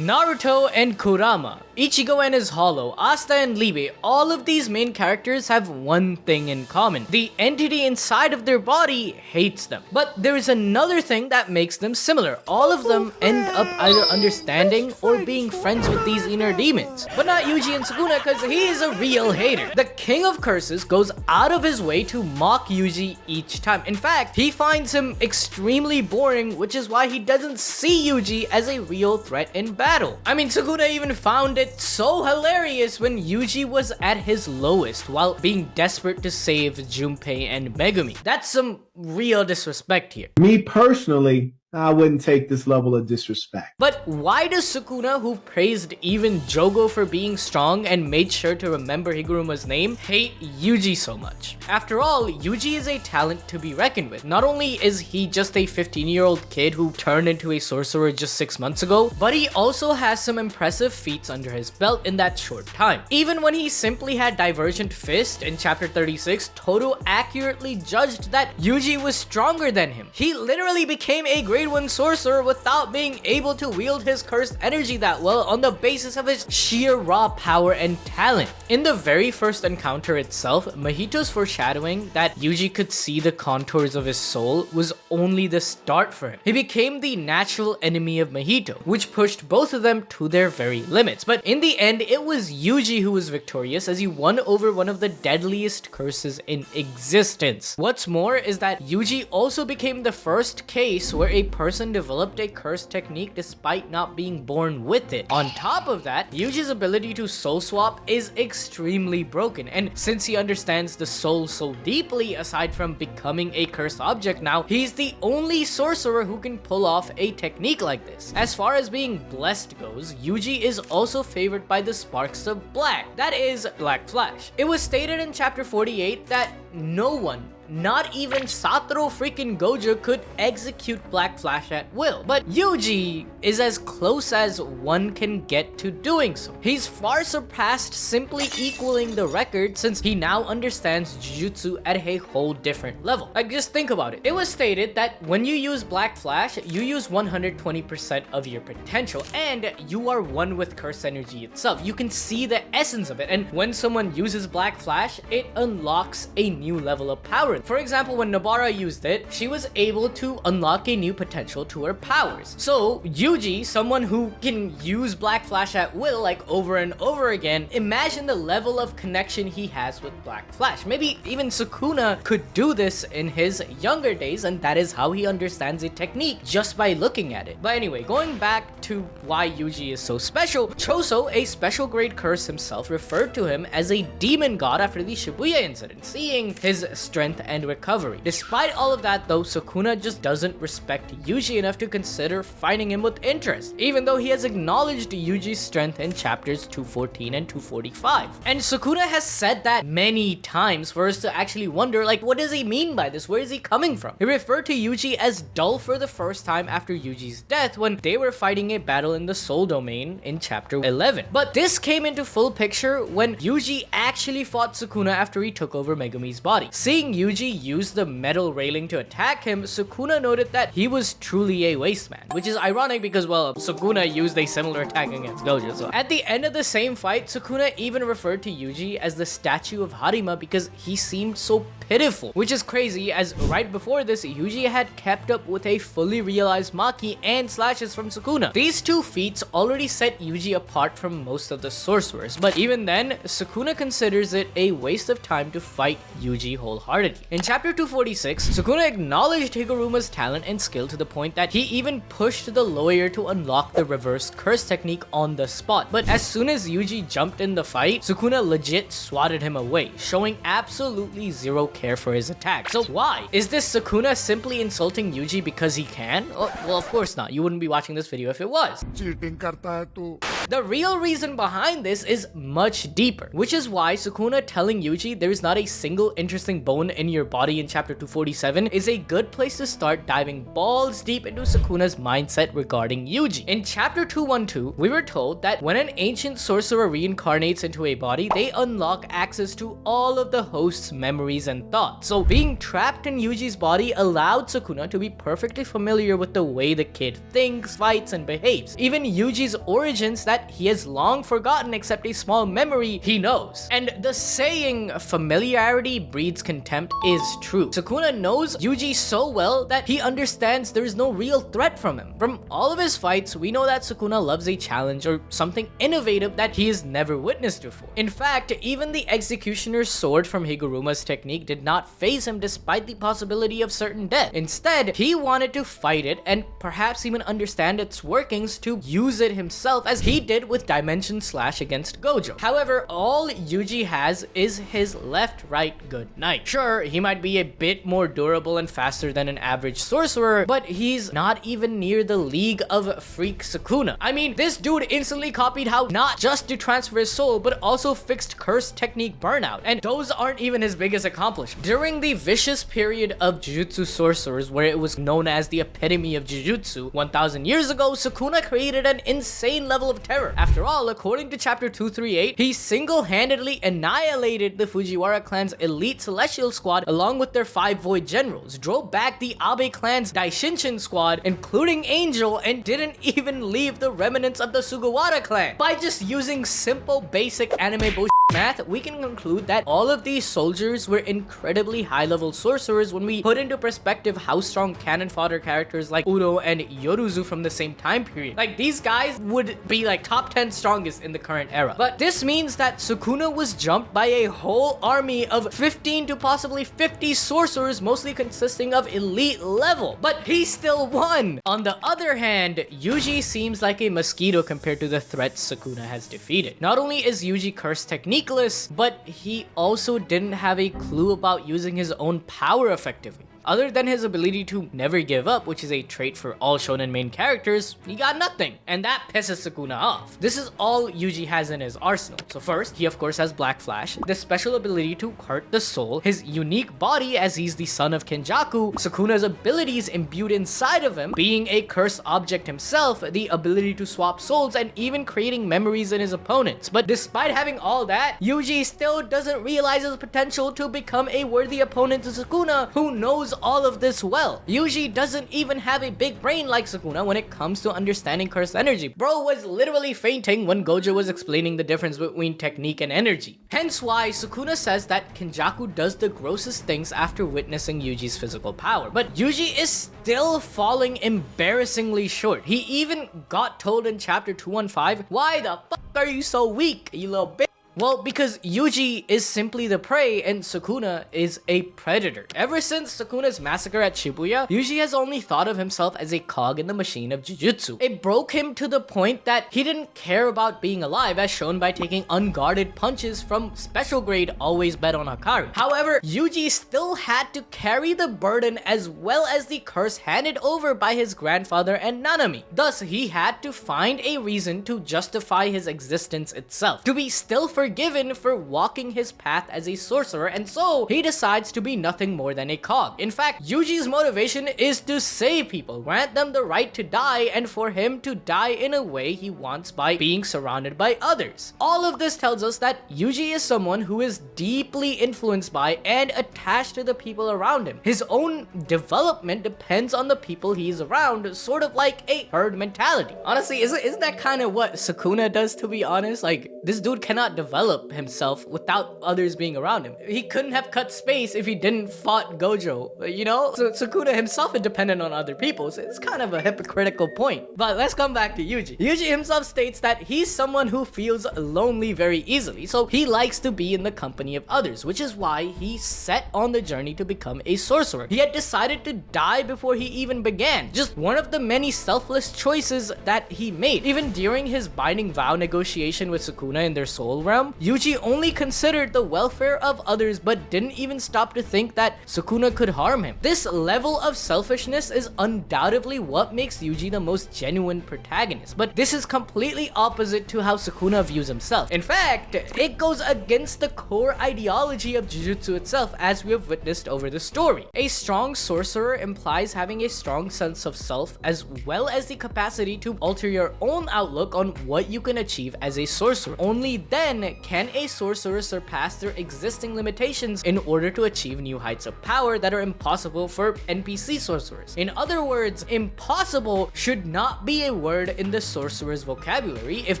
Naruto and Kurama, Ichigo and his Hollow, Asta and Libe, all of these main characters have one thing in common. The entity inside of their body hates them. But there is another thing that makes them similar. All of them end up either understanding or being friends with these inner demons. But not Yuji and Sukuna, because he is a real hater. The King of Curses goes out of his way to mock Yuji each time. In fact, he finds him extremely boring, which is why he doesn't see Yuji as a real threat in battle. I mean, Sukuna even found it so hilarious when Yuji was at his lowest while being desperate to save Junpei and Megumi. That's some real disrespect here. Me personally, I wouldn't take this level of disrespect. But why does Sukuna, who praised even Jogo for being strong and made sure to remember Higuruma's name, hate Yuji so much? After all, Yuji is a talent to be reckoned with. Not only is he just a 15-year-old kid who turned into a sorcerer just 6 months ago, but he also has some impressive feats under his belt in that short time. Even when he simply had Divergent Fist in chapter 36, Todo accurately judged that Yuji was stronger than him. He literally became a grade 1 sorcerer without being able to wield his cursed energy that well on the basis of his sheer raw power and talent. In the very first encounter itself, Mahito's foreshadowing that Yuji could see the contours of his soul was only the start for him. He became the natural enemy of Mahito, which pushed both of them to their very limits. But in the end, it was Yuji who was victorious as he won over one of the deadliest curses in existence. What's more is that Yuji also became the first case where a person developed a curse technique despite not being born with it. On top of that, Yuji's ability to soul swap is extremely broken, and since he understands the soul so deeply, aside from becoming a cursed object now, he's the only sorcerer who can pull off a technique like this. As far as being blessed goes, Yuji is also favored by the sparks of black, that is, Black Flash. It was stated in chapter 48 that no one, not even Satoru freaking Gojo, could execute Black Flash at will. But Yuji is as close as one can get to doing so. He's far surpassed simply equaling the record since he now understands Jujutsu at a whole different level. Like, just think about it. It was stated that when you use Black Flash, you use 120% of your potential and you are one with curse energy itself. You can see the essence of it, and when someone uses Black Flash, it unlocks a new level of power. For example, when Nobara used it, she was able to unlock a new potential to her powers. So Yuji, someone who can use Black Flash at will like over and over again, imagine the level of connection he has with Black Flash. Maybe even Sukuna could do this in his younger days, and that is how he understands a technique just by looking at it. But anyway, going back to why Yuji is so special, Choso, a special grade curse himself, referred to him as a demon god after the Shibuya incident, seeing his strength and recovery. Despite all of that though, Sukuna just doesn't respect Yuji enough to consider fighting him with interest, even though he has acknowledged Yuji's strength in chapters 214 and 245. And Sukuna has said that many times for us to actually wonder, like, what does he mean by this? Where is he coming from? He referred to Yuji as dull for the first time after Yuji's death when they were fighting a battle in the Soul Domain in chapter 11. But this came into full picture when Yuji actually fought Sukuna after he took over Megumi's body. Seeing Yuji used the metal railing to attack him, Sukuna noted that he was truly a waste man, which is ironic because, well, Sukuna used a similar attack against Gojo. So at the end of the same fight, Sukuna even referred to Yuji as the statue of Harima because he seemed so pitiful, which is crazy as right before this, Yuji had kept up with a fully realized Maki and slashes from Sukuna. These two feats already set Yuji apart from most of the sorcerers, but even then, Sukuna considers it a waste of time to fight Yuji wholeheartedly. In chapter 246, Sukuna acknowledged Higuruma's talent and skill to the point that he even pushed the lawyer to unlock the reverse curse technique on the spot. But as soon as Yuji jumped in the fight, Sukuna legit swatted him away, showing absolutely zero care for his attack. So why? Is this Sukuna simply insulting Yuji because he can? Well, of course not. You wouldn't be watching this video if it was. Cheating karta hai tu. The real reason behind this is much deeper, which is why Sukuna telling Yuji there is not a single interesting bone in your body in chapter 247 is a good place to start diving balls deep into Sukuna's mindset regarding Yuji. In chapter 212, we were told that when an ancient sorcerer reincarnates into a body, they unlock access to all of the host's memories and thoughts. So being trapped in Yuji's body allowed Sukuna to be perfectly familiar with the way the kid thinks, fights, and behaves. Even Yuji's origins that he has long forgotten except a small memory he knows. And the saying, familiarity breeds contempt, is true. Sukuna knows Yuji so well that he understands there is no real threat from him. From all of his fights, we know that Sukuna loves a challenge or something innovative that he has never witnessed before. In fact, even the executioner's sword from Higuruma's technique did not faze him despite the possibility of certain death. Instead, he wanted to fight it and perhaps even understand its workings to use it himself, as he did with Dimension Slash against Gojo. However, all Yuji has is his left-right good night. Sure, he might be a bit more durable and faster than an average sorcerer, but he's not even near the league of freak Sukuna. I mean, this dude instantly copied how not just to transfer his soul, but also fixed curse technique burnout, and those aren't even his biggest accomplishment. During the vicious period of Jujutsu sorcerers, where it was known as the epitome of Jujutsu, 1000 years ago, Sukuna created an insane level of terror. After all, according to chapter 238, he single-handedly annihilated the Fujiwara clan's elite celestial squad along with their 5 void generals, drove back the Abe clan's Daishinshin squad, including Angel, and didn't even leave the remnants of the Sugawara clan. By just using simple basic anime bullshit math, we can conclude that all of these soldiers were incredibly high-level sorcerers when we put into perspective how strong cannon fodder characters like Udo and Yoruzu from the same time period. Like, these guys would be like top 10 strongest in the current era. But this means that Sukuna was jumped by a whole army of 15 to possibly 50 sorcerers, mostly consisting of elite level. But he still won! On the other hand, Yuji seems like a mosquito compared to the threats Sukuna has defeated. Not only is Yuji curse techniqueless, but he also didn't have a clue about using his own power effectively. Other than his ability to never give up, which is a trait for all shonen main characters, he got nothing, and that pisses Sukuna off. This is all Yuji has in his arsenal. So first, he of course has Black Flash, the special ability to hurt the soul, his unique body as he's the son of Kenjaku, Sukuna's abilities imbued inside of him, being a cursed object himself, the ability to swap souls, and even creating memories in his opponents. But despite having all that, Yuji still doesn't realize his potential to become a worthy opponent to Sukuna, who knows all of this well. Yuji doesn't even have a big brain like Sukuna when it comes to understanding cursed energy. Bro was literally fainting when Gojo was explaining the difference between technique and energy. Hence why Sukuna says that Kenjaku does the grossest things after witnessing Yuji's physical power. But Yuji is still falling embarrassingly short. He even got told in chapter 215, "Why the fuck are you so weak, you little bitch?" Well, because Yuji is simply the prey and Sukuna is a predator. Ever since Sukuna's massacre at Shibuya, Yuji has only thought of himself as a cog in the machine of Jujutsu. It broke him to the point that he didn't care about being alive, as shown by taking unguarded punches from special grade always bet on Hikari. However, Yuji still had to carry the burden as well as the curse handed over by his grandfather and Nanami. Thus, he had to find a reason to justify his existence itself, to be still forgiven for walking his path as a sorcerer, and so he decides to be nothing more than a cog. In fact, Yuji's motivation is to save people, grant them the right to die, and for him to die in a way he wants by being surrounded by others. All of this tells us that Yuji is someone who is deeply influenced by and attached to the people around him. His own development depends on the people he's around, sort of like a herd mentality. Honestly, isn't that kind of what Sukuna does, to be honest? Like, this dude cannot develop himself without others being around him. He couldn't have cut space if he didn't fought Gojo, you know? So Sukuna himself is dependent on other people, so it's kind of a hypocritical point. But let's come back to Yuji. Yuji himself states that he's someone who feels lonely very easily, so he likes to be in the company of others, which is why he set on the journey to become a sorcerer. He had decided to die before he even began, just one of the many selfless choices that he made. Even during his binding vow negotiation with Sukuna in their soul realm, Sam, Yuji only considered the welfare of others but didn't even stop to think that Sukuna could harm him. This level of selfishness is undoubtedly what makes Yuji the most genuine protagonist, but this is completely opposite to how Sukuna views himself. In fact, it goes against the core ideology of Jujutsu itself, as we have witnessed over the story. A strong sorcerer implies having a strong sense of self as well as the capacity to alter your own outlook on what you can achieve as a sorcerer. Only then can a sorcerer surpass their existing limitations in order to achieve new heights of power that are impossible for NPC sorcerers. In other words, impossible should not be a word in the sorcerer's vocabulary if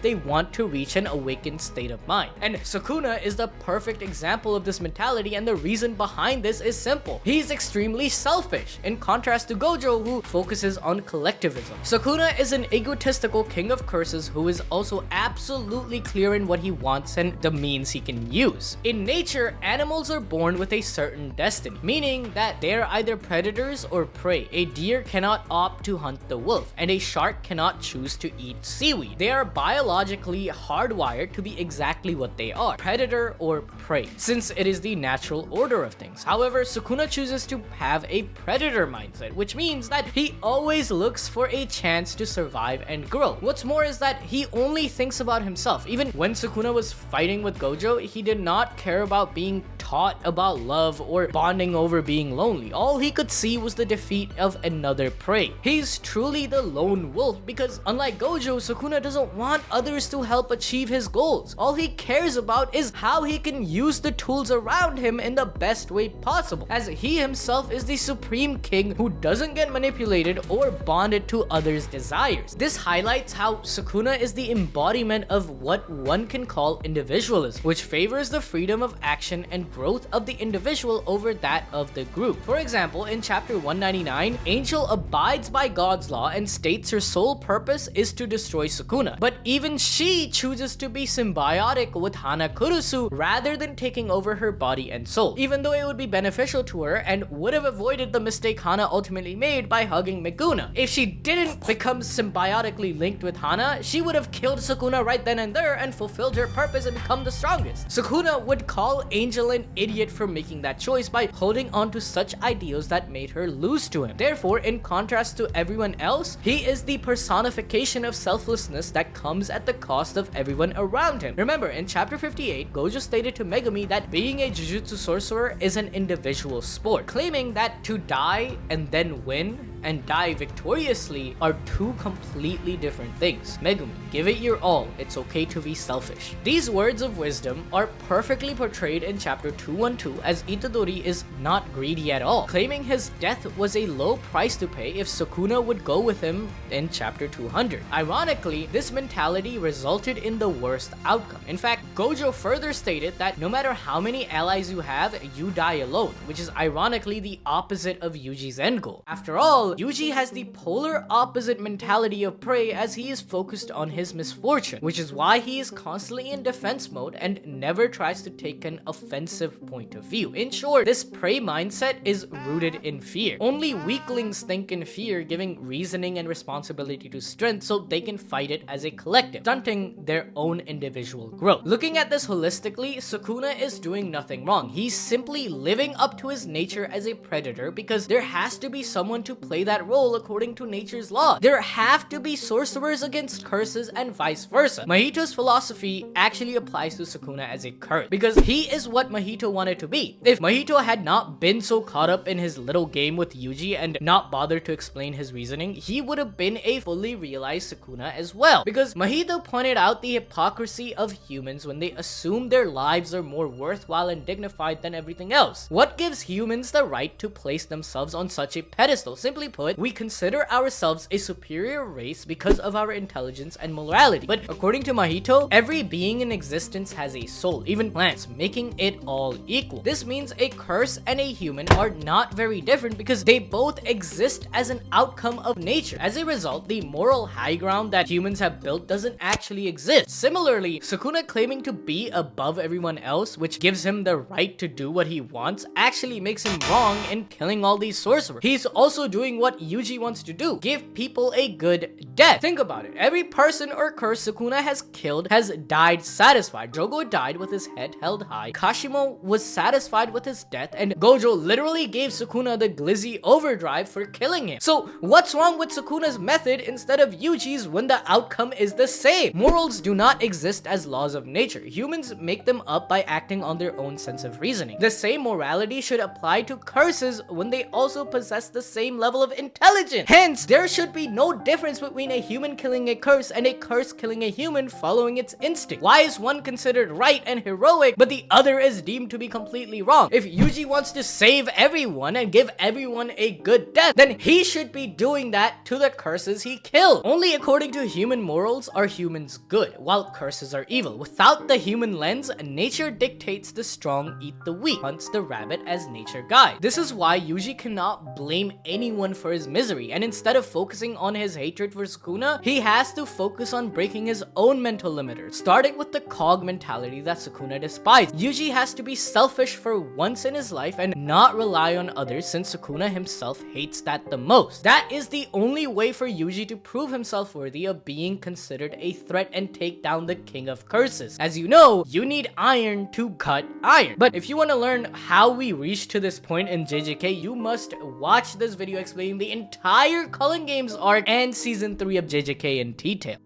they want to reach an awakened state of mind. And Sukuna is the perfect example of this mentality, and the reason behind this is simple. He's extremely selfish, in contrast to Gojo, who focuses on collectivism. Sukuna is an egotistical king of curses who is also absolutely clear in what he wants and the means he can use. In nature, animals are born with a certain destiny, meaning that they are either predators or prey. A deer cannot opt to hunt the wolf, and a shark cannot choose to eat seaweed. They are biologically hardwired to be exactly what they are, predator or prey, since it is the natural order of things. However, Sukuna chooses to have a predator mindset, which means that he always looks for a chance to survive and grow. What's more is that he only thinks about himself. Even when Sukuna was fighting with Gojo, he did not care about being taught about love or bonding over being lonely. All he could see was the defeat of another prey. He's truly the lone wolf because, unlike Gojo, Sukuna doesn't want others to help achieve his goals. All he cares about is how he can use the tools around him in the best way possible, as he himself is the supreme king who doesn't get manipulated or bonded to others' desires. This highlights how Sukuna is the embodiment of what one can call individualism, which favors the freedom of action and growth of the individual over that of the group. For example, in chapter 199, Angel abides by God's law and states her sole purpose is to destroy Sukuna, but even she chooses to be symbiotic with Hana Kurusu rather than taking over her body and soul, even though it would be beneficial to her and would have avoided the mistake Hana ultimately made by hugging Meguna. If she didn't become symbiotically linked with Hana, she would have killed Sukuna right then and there and fulfilled her purpose and become the strongest. Sukuna would call Angel an idiot for making that choice by holding on to such ideals that made her lose to him. Therefore, in contrast to everyone else, he is the personification of selflessness that comes at the cost of everyone around him. Remember, in chapter 58, Gojo stated to Megumi that being a Jujutsu sorcerer is an individual sport, claiming that to die and then win and die victoriously are two completely different things. Megumi, give it your all. It's okay to be selfish. These words of wisdom are perfectly portrayed in chapter 212 as Itadori is not greedy at all, claiming his death was a low price to pay if Sukuna would go with him in chapter 200. Ironically, this mentality resulted in the worst outcome. In fact, Gojo further stated that no matter how many allies you have, you die alone, which is ironically the opposite of Yuji's end goal. After all, Yuji has the polar opposite mentality of prey, as he is focused on his misfortune, which is why he is constantly in defense mode and never tries to take an offensive point of view. In short, this prey mindset is rooted in fear. Only weaklings think in fear, giving reasoning and responsibility to strength so they can fight it as a collective, stunting their own individual growth. Looking at this holistically, Sukuna is doing nothing wrong. He's simply living up to his nature as a predator because there has to be someone to play that role according to nature's law. There have to be sorcerers against curses and vice versa. Mahito's philosophy actually applies to Sukuna as a curse because he is what Mahito wanted to be. If Mahito had not been so caught up in his little game with Yuji and not bothered to explain his reasoning, he would have been a fully realized Sukuna as well, because Mahito pointed out the hypocrisy of humans when they assume their lives are more worthwhile and dignified than everything else. What gives humans the right to place themselves on such a pedestal? Simply put, we consider ourselves a superior race because of our intelligence and morality. But according to Mahito, every being in existence has a soul, even plants, making it all equal. This means a curse and a human are not very different because they both exist as an outcome of nature. As a result, the moral high ground that humans have built doesn't actually exist. Similarly, Sukuna claiming to be above everyone else, which gives him the right to do what he wants, actually makes him wrong in killing all these sorcerers. He's also doing what Yuji wants to do, give people a good death. Think about it. Every person or curse Sukuna has killed has died satisfied. Jogo died with his head held high, Kashimo was satisfied with his death, and Gojo literally gave Sukuna the glizzy overdrive for killing him. So what's wrong with Sukuna's method instead of Yuji's when the outcome is the same? Morals do not exist as laws of nature. Humans make them up by acting on their own sense of reasoning. The same morality should apply to curses when they also possess the same level of intelligence. Hence, there should be no difference between a human killing a curse and a curse killing a human following its instinct. Why is one considered right and heroic, but the other is deemed to be completely wrong? If Yuji wants to save everyone and give everyone a good death, then he should be doing that to the curses he killed. Only according to human morals are humans good, while curses are evil. Without the human lens, nature dictates the strong eat the weak, hunts the rabbit as nature guide. This is why Yuji cannot blame anyone for his misery, and instead of focusing on his hatred for Sukuna, he has to focus on breaking his own mental limiters, starting with the cog mentality that Sukuna despises. Yuji has to be selfish for once in his life and not rely on others, since Sukuna himself hates that the most. That is the only way for Yuji to prove himself worthy of being considered a threat and take down the king of curses. As you know, you need iron to cut iron. But if you want to learn how we reached to this point in JJK, you must watch this video explaining the entire Culling Games arc and season 3 of JJK in detail.